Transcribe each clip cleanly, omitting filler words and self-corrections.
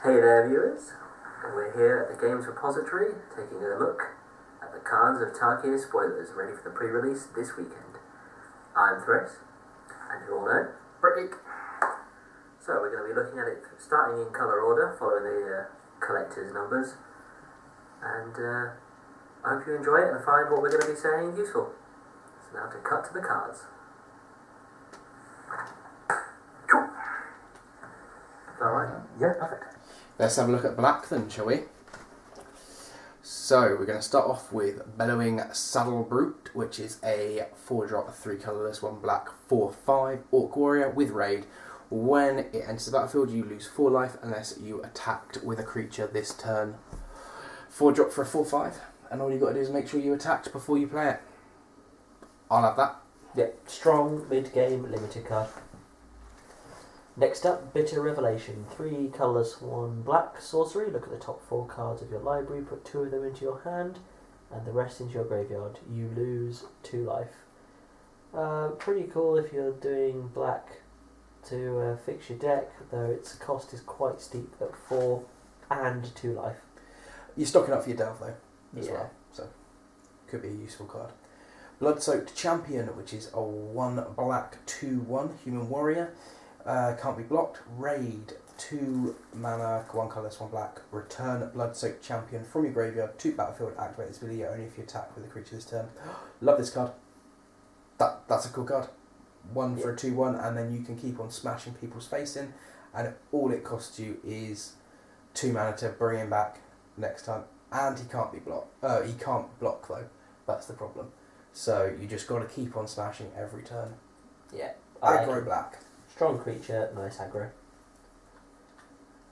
Hey there viewers, we're here at the Games Repository taking a look at the cards of Tarkir spoilers ready for the pre-release this weekend. I'm Thresh, and you all know, Brick. So we're going to be looking at it starting in colour order, following the collector's numbers, and I hope you enjoy it and find what we're going to be saying useful. So now to cut to the cards. Alright? Yeah, perfect. Let's have a look at black then, shall we? So, we're going to start off with Bellowing Saddle Brute, which is a 4-drop, 3 colourless, 1 black, 4/5 Orc Warrior with Raid. When it enters the battlefield, you lose 4 life unless you attacked with a creature this turn. 4-drop for a 4/5, and all you've got to do is make sure you attacked before you play it. I'll have that. Yep, strong mid-game limited card. Next up, Bitter Revelation. 3 colourless, 1 black sorcery. Look at the top 4 cards of your library, put 2 of them into your hand, and the rest into your graveyard. You lose 2 life. Pretty cool if you're doing black to fix your deck, though its cost is quite steep at 4 and 2 life. You're stocking up for your delve though, as Yeah. well, so could be a useful card. Blood-Soaked Champion, which is a 1 black, 2/1 human warrior. Can't be blocked. Raid, 2 mana, 1 colourless, 1 black. Return Blood-Soaked Champion from your graveyard to battlefield. Activate this ability only if you attack with a creature this turn. Love this card. That's a cool card. 1 for a 2/1, and then you can keep on smashing people's face in, and all it costs you is 2 mana to bring him back next time. And he can't be blocked. He can't block though. That's the problem. So you just got to keep on smashing every turn. Yeah. Aggro black. Strong creature, nice aggro.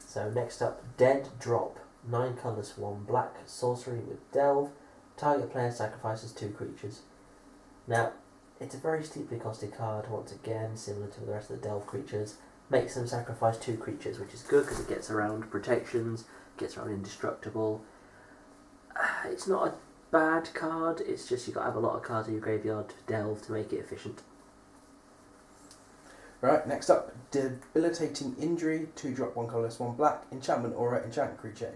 So next up, Dead Drop. 9 colours, 1 black, sorcery with Delve. Target player sacrifices 2 creatures. Now, it's a very steeply costed card, once again, similar to the rest of the Delve creatures. Makes them sacrifice 2 creatures, which is good because it gets around protections, gets around indestructible. It's not a bad card, it's just you've got to have a lot of cards in your graveyard to Delve to make it efficient. Right, next up, Debilitating Injury, 2-drop, 1 colourless, 1 black, enchantment aura, enchanted creature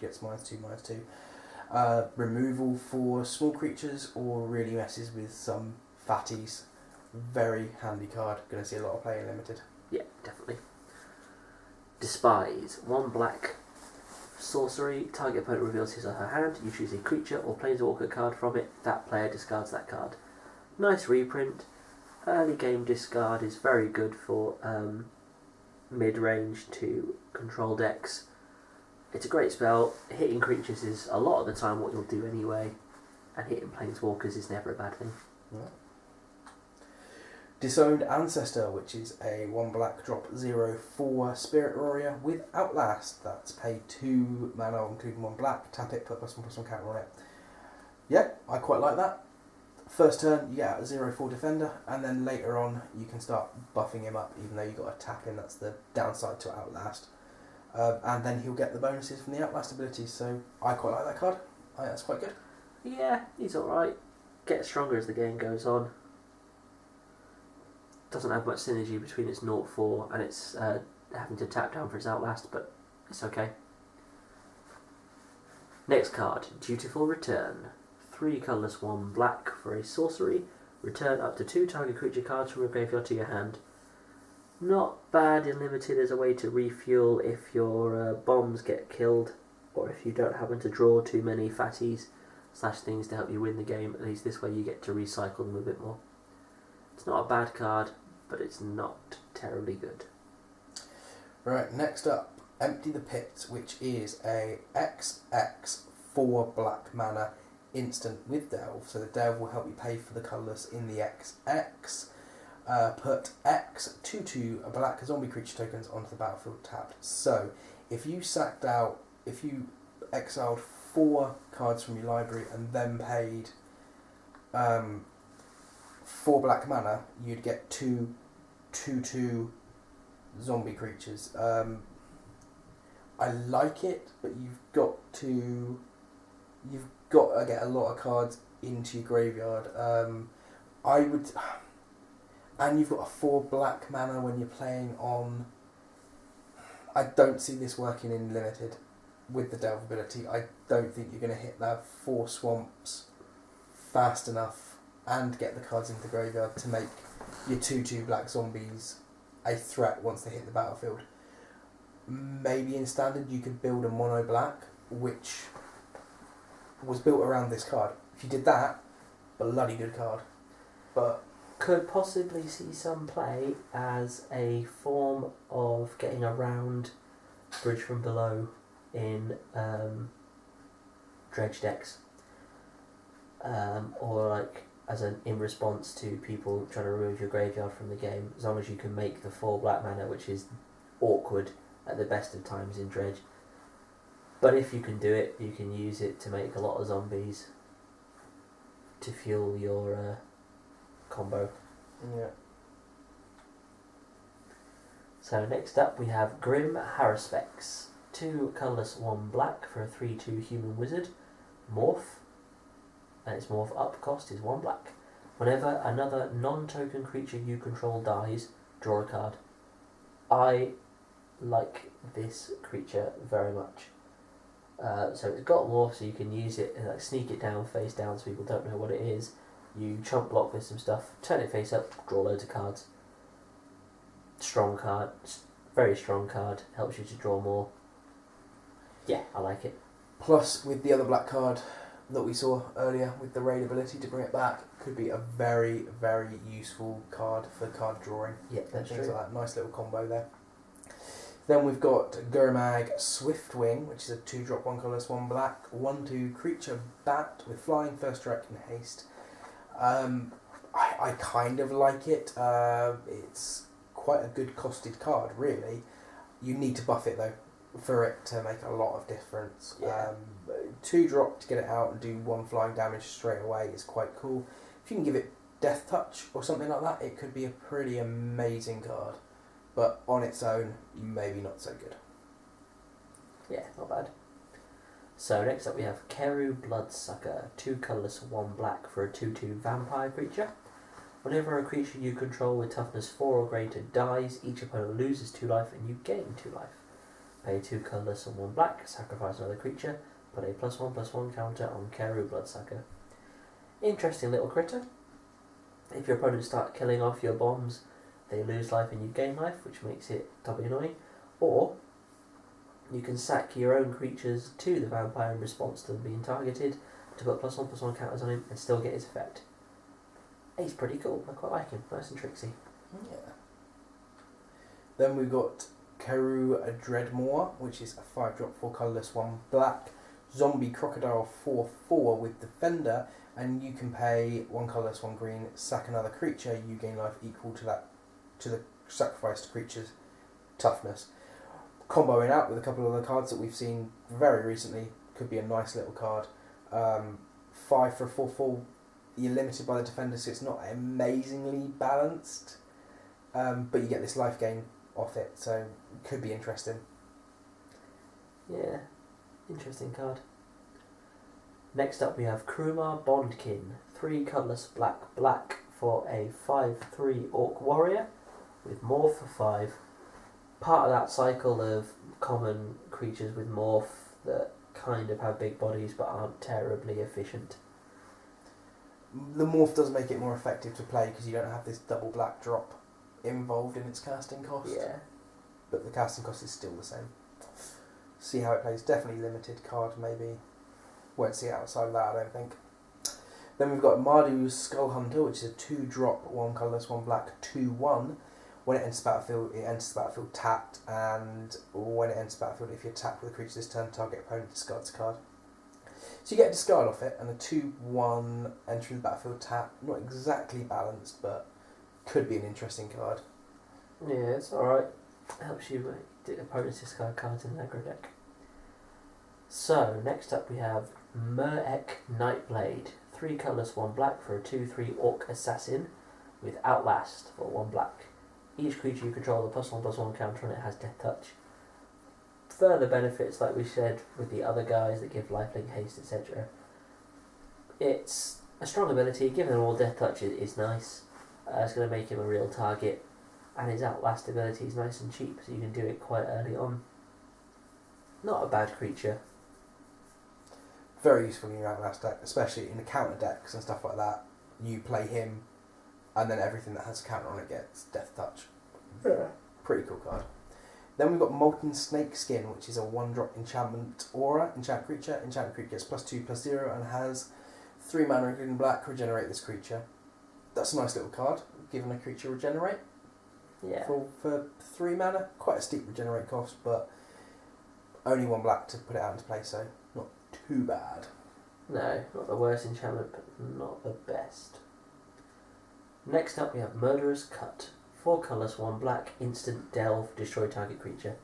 gets -2/-2. Removal for small creatures or really messes with some fatties. Very handy card, going to see a lot of play in limited. Yeah, definitely. Despise. 1 black sorcery. Target opponent reveals his or her hand. You choose a creature or planeswalker card from it. That player discards that card. Nice reprint. Early game discard is very good for mid-range to control decks. It's a great spell. Hitting creatures is a lot of the time what you'll do anyway, and hitting planeswalkers is never a bad thing. Yeah. Disowned Ancestor, which is a 1 black drop 0/4 Spirit Warrior with Outlast. That's pay 2 mana, including 1 black. Tap it, put +1/+1 counter on it. Yeah, I quite like that. First turn, you get out a 0/4 defender, and then later on you can start buffing him up, even though you've got to tap him. That's the downside to Outlast. And then he'll get the bonuses from the Outlast abilities, so I quite like that card. I think that's quite good. Yeah, he's alright. Gets stronger as the game goes on. Doesn't have much synergy between its 0/4 and its having to tap down for its Outlast, but it's okay. Next card, Dutiful Return. 3 colourless, 1 black for a sorcery. Return up to 2 target creature cards from your graveyard to your hand. Not bad in limited as a way to refuel if your bombs get killed, or if you don't happen to draw too many fatties / things to help you win the game. At least this way you get to recycle them a bit more. It's not a bad card, but it's not terribly good. Right, next up, Empty the Pit, which is a XX 4 black mana instant with Delve. So the Delve will help you pay for the colourless in the XX. Put X 2/2 black zombie creature tokens onto the battlefield tapped. So if you exiled 4 cards from your library and then paid 4 black mana, you'd get 2 2/2 zombie creatures. I like it, but you've got to get a lot of cards into your graveyard. And you've got a 4 black mana when you're playing on I don't see this working in limited with the delve ability. I don't think you're going to hit that 4 swamps fast enough and get the cards into the graveyard to make your 2/2 black zombies a threat once they hit the battlefield. Maybe in standard you could build a mono black which was built around this card. If you did that, bloody good card. But could possibly see some play as a form of getting around Bridge from Below in dredge decks, or like as an in response to people trying to remove your graveyard from the game. As long as you can make the 4 black mana, which is awkward at the best of times in dredge. But if you can do it, you can use it to make a lot of zombies to fuel your combo. yeah. So next up we have Grim Haruspex. 2 colourless, 1 black for a 3/2 human wizard. Morph. And its morph up cost is 1 black. Whenever another non-token creature you control dies, draw a card. I like this creature very much. So it's got morph, so you can use it and like sneak it down face down so people don't know what it is. You chump block with some stuff, turn it face up, draw loads of cards. Strong card, very strong card, helps you to draw more. Yeah, I like it. Plus, with the other black card that we saw earlier, with the raid ability to bring it back, could be a very, very useful card for card drawing. Yeah, that's Things true. like that. Nice little combo there. Then we've got Gurmag Swiftwing, which is a 2-drop, 1 colourless, 1 black, 1/2 creature bat with flying, first strike and haste. I kind of like it. It's quite a good costed card, really. You need to buff it though for it to make a lot of difference. Yeah. 2-drop to get it out and do 1 flying damage straight away is quite cool. If you can give it Death Touch or something like that, it could be a pretty amazing card. But on its own, maybe not so good. Yeah, not bad. So next up we have Keru Bloodsucker, 2 colourless, 1 black for a 2/2 vampire creature. Whenever a creature you control with toughness 4 or greater dies, each opponent loses 2 life and you gain 2 life. Pay 2 colourless and 1 black, sacrifice another creature, put a +1/+1 counter on Keru Bloodsucker. Interesting little critter. If your opponents start killing off your bombs, they lose life and you gain life, which makes it doubly annoying. Or you can sack your own creatures to the vampire in response to them being targeted to put +1/+1 counters on him and still get his effect. He's pretty cool. I quite like him. Nice and tricksy. Yeah. Then we've got Keru Dreadmore, which is a 5-drop, 4 colourless, 1 black zombie crocodile 4/4 with defender, and you can pay 1 colourless, 1 green, sack another creature. You gain life equal to the sacrificed creature's toughness. Comboing out with a couple of other cards that we've seen very recently could be a nice little card. 5 for a 4/4. You're limited by the defender, so it's not amazingly balanced, but you get this life gain off it, so it could be interesting. Yeah, interesting card. Next up we have Krumar Bondkin, 3 colourless, black for a 5/3 orc warrior with morph for 5. Part of that cycle of common creatures with morph that kind of have big bodies but aren't terribly efficient. The morph does make it more effective to play because you don't have this double black drop involved in its casting cost. Yeah. But the casting cost is still the same. See how it plays. Definitely limited card, maybe. Won't see it outside of that, I don't think. Then we've got Mardu's Skull Hunter, which is a 2-drop, 1 colourless, 1 black, 2/1. When it enters the battlefield, it enters the battlefield tapped, and when it enters the battlefield, if you're tapped with a creature this turn, target opponent discards a card. So you get a discard off it, and a 2/1 entering the battlefield tap. Not exactly balanced, but could be an interesting card. Yeah, it's alright. Helps you make opponents discard cards in the aggro deck. So, next up we have Murek Nightblade. 3 colourless, 1 black for a 2/3 orc assassin with Outlast for 1 black. Each creature you control with a +1/+1 counter on it has Death Touch. Further benefits, like we said with the other guys that give lifelink, haste, etc. It's a strong ability. Giving them all Death Touch is nice. It's going to make him a real target. and his Outlast ability is nice and cheap, so you can do it quite early on. Not a bad creature. Very useful in your Outlast deck, especially in the counter decks and stuff like that. You play him, and then everything that has a counter on it gets Death Touch. Yeah. Pretty cool card. Then we've got Molten Snake Skin, which is a 1-drop enchantment aura. Enchant creature. Enchanted creature gets +2/+0 and has 3 mana, including black. Regenerate this creature. That's a nice little card, given a creature regenerate. Yeah. For 3 mana. Quite a steep regenerate cost, but only 1 black to put it out into play, so not too bad. No, not the worst enchantment, but not the best. Next up we have Murderous Cut. 4 colours, 1 black, instant delve, destroy target creature.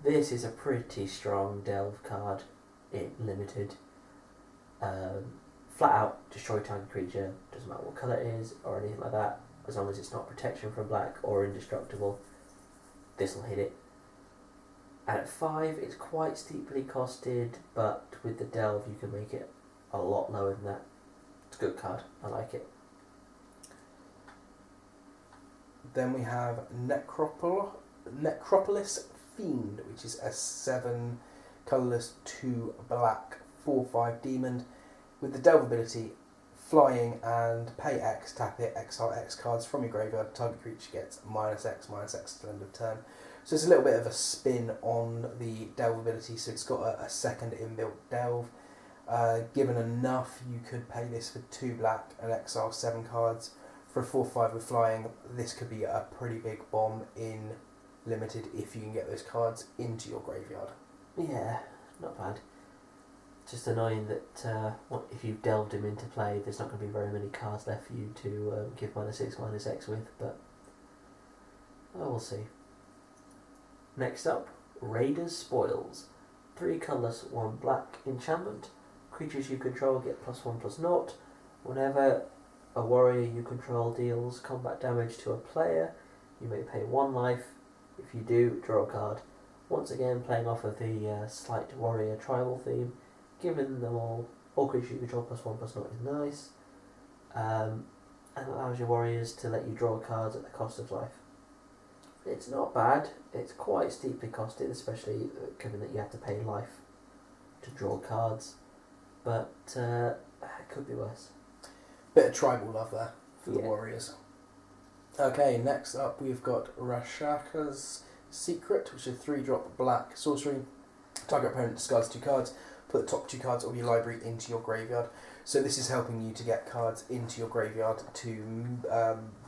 This is a pretty strong delve card in limited. Flat out, destroy target creature, doesn't matter what colour it is or anything like that, as long as it's not protection from black or indestructible, this will hit it. And at 5, it's quite steeply costed, but with the delve you can make it a lot lower than that. It's a good card, I like it. Then we have Necropolis Fiend, which is a 7 colourless, 2 black, 4/5 demon with the delve ability, flying, and pay X, tap it, exile X cards from your graveyard. Target creature gets -X till end of turn. So it's a little bit of a spin on the delve ability. So it's got a second inbuilt delve. Given enough, you could pay this for 2 black and exile 7 cards. For a 4/5 with flying, this could be a pretty big bomb in limited if you can get those cards into your graveyard. Yeah, not bad. Just annoying that if you've delved him into play, there's not going to be very many cards left for you to give -6/-X with, but we'll see. Next up, Raiders Spoils. 3 colours, 1 black, enchantment. Creatures you control get +1/+0. Whenever a warrior you control deals combat damage to a player, you may pay 1 life. If you do, draw a card. Once again, playing off of the slight warrior tribal theme, giving them all creatures you control +1/+0 is nice, and allows your warriors to let you draw cards at the cost of life. It's not bad. It's quite steeply costed, especially given that you have to pay life to draw cards, but it could be worse. Bit of tribal love there for the Yeah. warriors. Okay, next up we've got Rashaka's Secret, which is a 3-drop black sorcery. Target opponent discards 2 cards. Put the top 2 cards of your library into your graveyard. So this is helping you to get cards into your graveyard to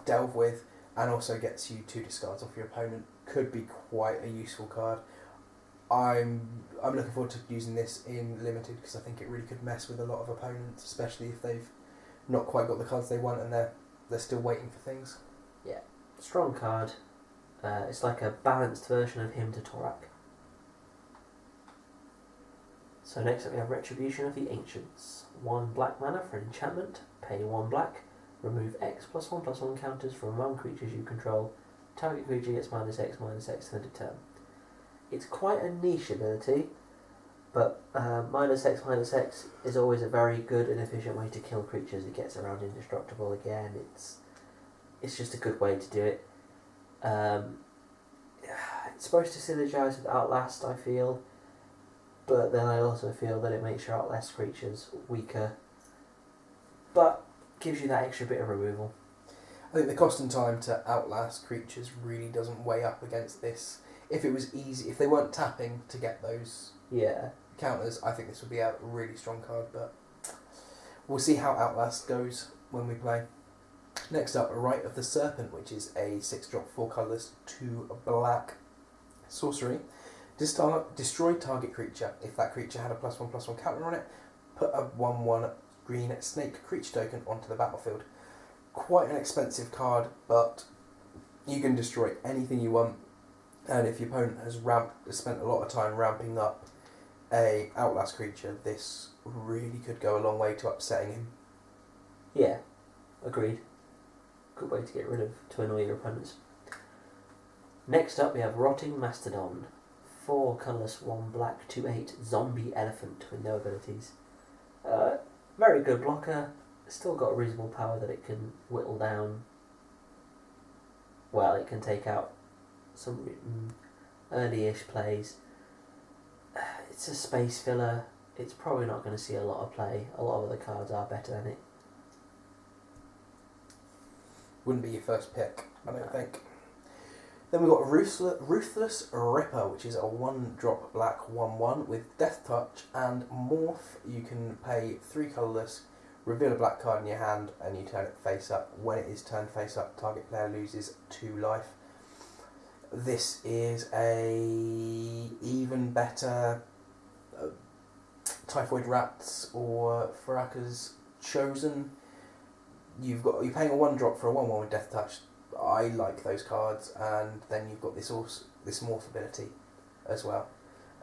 delve with, and also gets you 2 discards off your opponent. Could be quite a useful card. I'm looking forward to using this in limited because I think it really could mess with a lot of opponents, especially if they've not quite got the cards they want and they're still waiting for things. Yeah, strong card. It's like a balanced version of Hymn to Torak. So next up we have Retribution of the Ancients. 1 black mana for an enchantment, pay 1 black, remove X +1/+1 counters from 1 creatures you control. Target creature gets -X/-X to end of turn. It's quite a niche ability, but -X/-X is always a very good and efficient way to kill creatures. It gets around indestructible again. It's just a good way to do it. It's supposed to synergise with Outlast, I feel, but then I also feel that it makes your Outlast creatures weaker, but gives you that extra bit of removal. I think the cost and time to outlast creatures really doesn't weigh up against this. If it was easy, if they weren't tapping to get those Yeah. counters, I think this would be a really strong card, but we'll see how Outlast goes when we play. Next up, Rite of the Serpent, which is a 6-drop, 4 colours, 2 black sorcery. Destroy target creature. If that creature had a +1/+1 counter on it, put a 1/1 green snake creature token onto the battlefield. Quite an expensive card, but you can destroy anything you want, and if your opponent has spent a lot of time ramping up a Outlast creature, this really could go a long way to upsetting him. Yeah, agreed. Good way to annoy your opponents. Next up we have Rotting Mastodon. 4 colourless, 1 black, 2/8 zombie elephant with no abilities. Very good blocker. Still got reasonable power that it can whittle down well, it can take out some early-ish plays. It's a space filler. It's probably not going to see a lot of play. A lot of other cards are better than it. Wouldn't be your first pick, I don't think. Then we've got Ruthless Ripper, which is a 1-drop black 1/1 with Death Touch and Morph. You can pay 3 colourless, reveal a black card in your hand, and you turn it face up. When it is turned face up, target player loses 2 life. This is a even better Typhoid Rats or Faraka's Chosen. You're paying a 1-drop for a 1/1 with Death Touch. I like those cards, and then you've got this morph ability as well.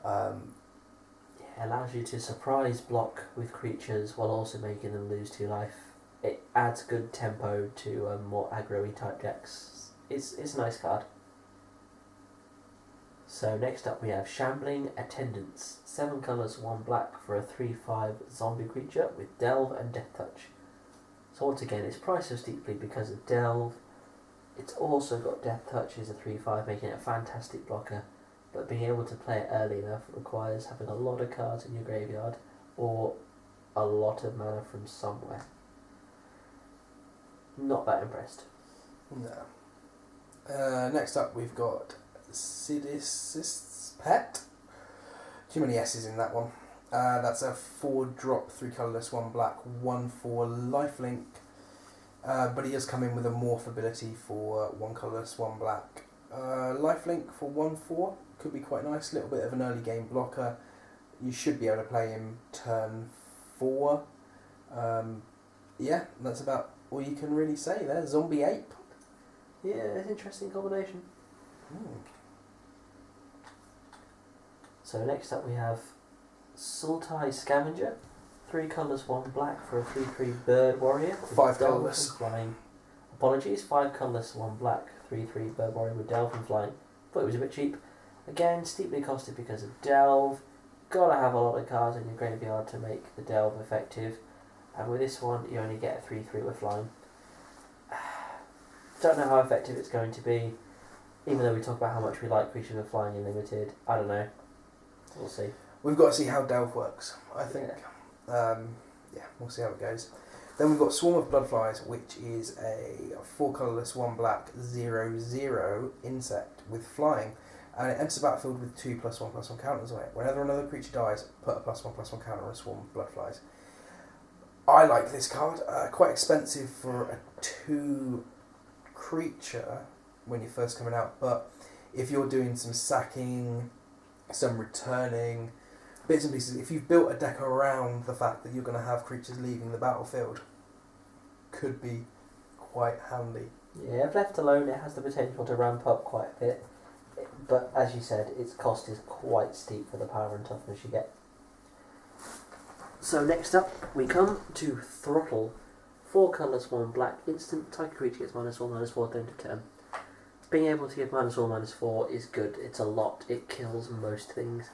It allows you to surprise block with creatures while also making them lose 2 life. It adds good tempo to more aggro-y type decks. It's a nice card. So next up we have Shambling Attendants. 7 colours, 1 black for a 3/5 zombie creature with Delve and Death Touch. So once again, it's priced so steeply because of Delve. It's also got Death Touch as a 3/5, making it a fantastic blocker. But being able to play it early enough requires having a lot of cards in your graveyard or a lot of mana from somewhere. Not that impressed. No. Next up we've got Sidis's Pet. Too many S's in that one. That's a 4-drop, 3 colourless, 1 black, 1/4 lifelink. But he does come in with a morph ability for 1 colourless, 1 black. Lifelink for 1/4 could be quite nice. A little bit of an early game blocker. You should be able to play him turn 4. Yeah, that's about all you can really say there. Zombie Ape. Yeah, it's an interesting combination. So next up we have Sultai Scavenger. 3 colours, 1 black for a 3/3 bird warrior. 5 colourless. Flying. Apologies, 5 colourless, 1 black, 3/3 bird warrior with Delve and flying. Thought it was a bit cheap. Again, steeply costed because of Delve. Gotta have a lot of cards in your graveyard to make the Delve effective. And with this one, you only get a 3/3 with flying. Don't know how effective it's going to be. Even though we talk about how much we like creatures with flying in limited, I don't know. We'll see. We've got to see how Delve works, I think. Yeah. We'll see how it goes. Then we've got Swarm of Bloodflies, which is a 4 colourless, 1 black, 0/0 insect with flying. And it enters the battlefield with 2 +1/+1 counters on it. Whenever another creature dies, put a +1/+1 counter on a Swarm of Bloodflies. I like this card. Quite expensive for a 2 creature when you're first coming out, but if you're doing some sacking, some returning, bits and pieces, if you've built a deck around the fact that you're going to have creatures leaving the battlefield, could be quite handy. Yeah, if left alone, it has the potential to ramp up quite a bit. But as you said, its cost is quite steep for the power and toughness you get. So next up, we come to Throttle. 4 colours, 1 black, instant. Target creature gets -1/-4 at the end of turn. Being able to give -1/-4 is good. It's a lot. It kills most things.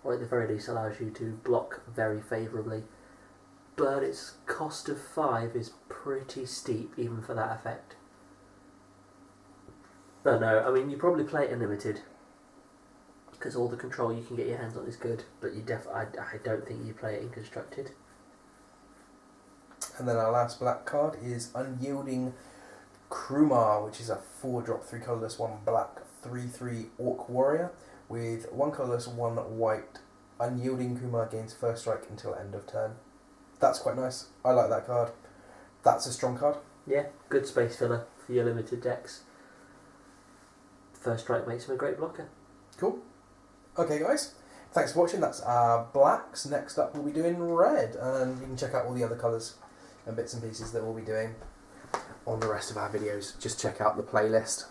Or at the very least allows you to block very favourably. But its cost of 5 is pretty steep even for that effect. No, I mean, you probably play it in limited because all the control you can get your hands on is good, but I don't think you play it in constructed. And then our last black card is Unyielding Krumar, which is a 4-drop, 3 colourless, 1 black, 3/3 Orc Warrior with 1 colourless, 1 white. Unyielding Krumar gains first strike until end of turn. That's quite nice. I like that card. That's a strong card. Yeah, good space filler for your limited decks. First strike makes him a great blocker. Cool. Okay, guys. Thanks for watching. That's our blacks. Next up, we'll be doing red, and you can check out all the other colours and bits and pieces that we'll be doing on the rest of our videos. Just check out the playlist.